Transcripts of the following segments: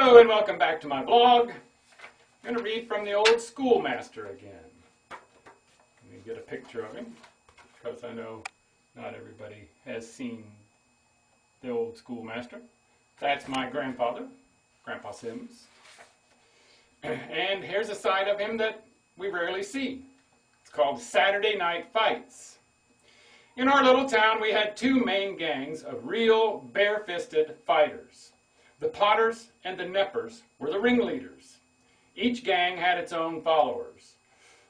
Hello and welcome back to my blog. I'm going to read from the old schoolmaster again. Let me get a picture of him because I know not everybody has seen the old schoolmaster. That's my grandfather, Grandpa Sims. And here's a side of him that we rarely see. It's called Saturday Night Fights. In our little town we had two main gangs of real bare-fisted fighters. The Potters and the Neppers were the ringleaders. Each gang had its own followers.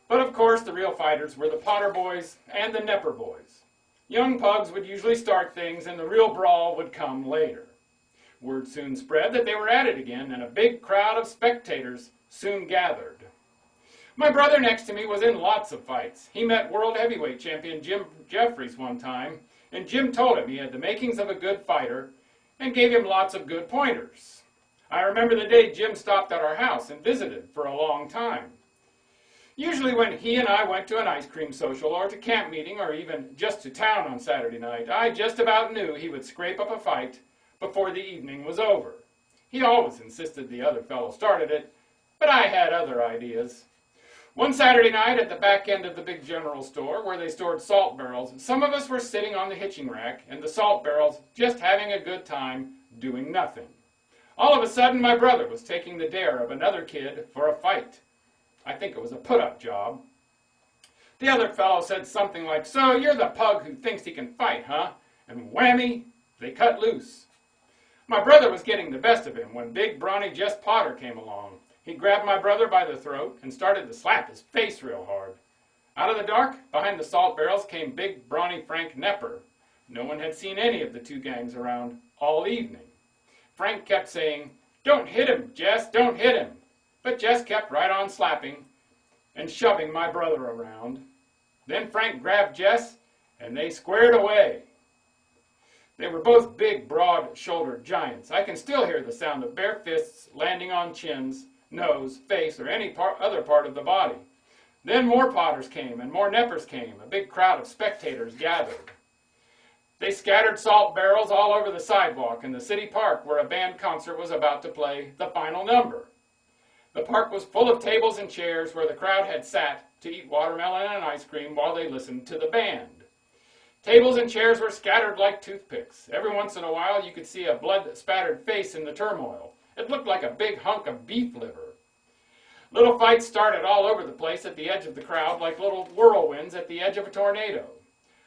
But of course the real fighters were the Potter boys and the Nepper boys. Young pugs would usually start things and the real brawl would come later. Word soon spread that they were at it again, and a big crowd of spectators soon gathered. My brother next to me was in lots of fights. He met world heavyweight champion Jim Jeffries one time, and Jim told him he had the makings of a good fighter and gave him lots of good pointers. I remember the day Jim stopped at our house and visited for a long time. Usually when he and I went to an ice cream social or to camp meeting or even just to town on Saturday night, I just about knew he would scrape up a fight before the evening was over. He always insisted the other fellow started it, but I had other ideas. One Saturday night at the back end of the big general store where they stored salt barrels, some of us were sitting on the hitching rack and the salt barrels just having a good time doing nothing. All of a sudden my brother was taking the dare of another kid for a fight. I think it was a put-up job. The other fellow said something like, "So you're the pug who thinks he can fight, huh?" And whammy, they cut loose. My brother was getting the best of him when big brawny Jess Potter came along. He grabbed my brother by the throat and started to slap his face real hard. Out of the dark, behind the salt barrels, came big, brawny Frank Nepper. No one had seen any of the two gangs around all evening. Frank kept saying, "Don't hit him, Jess, don't hit him." But Jess kept right on slapping and shoving my brother around. Then Frank grabbed Jess, and they squared away. They were both big, broad-shouldered giants. I can still hear the sound of bare fists landing on chins, nose, face, or any other part of the body. Then more Potters came and more Neppers came. A big crowd of spectators gathered. They scattered salt barrels all over the sidewalk in the city park where a band concert was about to play the final number. The park was full of tables and chairs where the crowd had sat to eat watermelon and ice cream while they listened to the band. Tables and chairs were scattered like toothpicks. Every once in a while you could see a blood-spattered face in the turmoil. It looked like a big hunk of beef liver. Little fights started all over the place at the edge of the crowd like little whirlwinds at the edge of a tornado.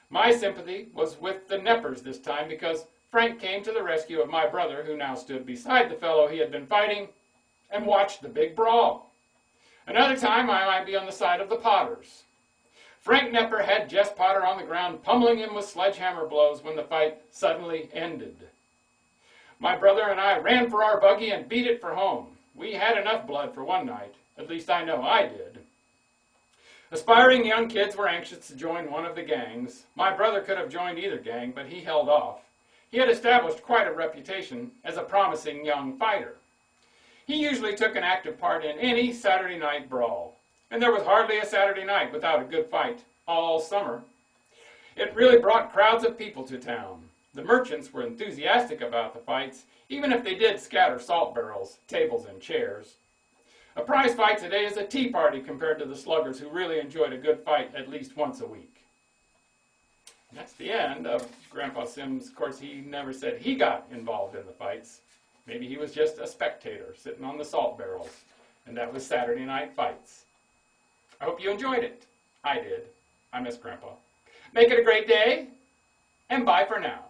My sympathy was with the Neppers this time because Frank came to the rescue of my brother, who now stood beside the fellow he had been fighting, and watched the big brawl. Another time I might be on the side of the Potters. Frank Nepper had Jess Potter on the ground, pummeling him with sledgehammer blows when the fight suddenly ended. My brother and I ran for our buggy and beat it for home. We had enough blood for one night. At least I know I did. Aspiring young kids were anxious to join one of the gangs. My brother could have joined either gang, but he held off. He had established quite a reputation as a promising young fighter. He usually took an active part in any Saturday night brawl, and there was hardly a Saturday night without a good fight all summer. It really brought crowds of people to town. The merchants were enthusiastic about the fights, even if they did scatter salt barrels, tables, and chairs. A prize fight today is a tea party compared to the sluggers who really enjoyed a good fight at least once a week. And that's the end of Grandpa Sims. Of course, he never said he got involved in the fights. Maybe he was just a spectator sitting on the salt barrels, and that was Saturday Night Fights. I hope you enjoyed it. I did. I miss Grandpa. Make it a great day, and bye for now.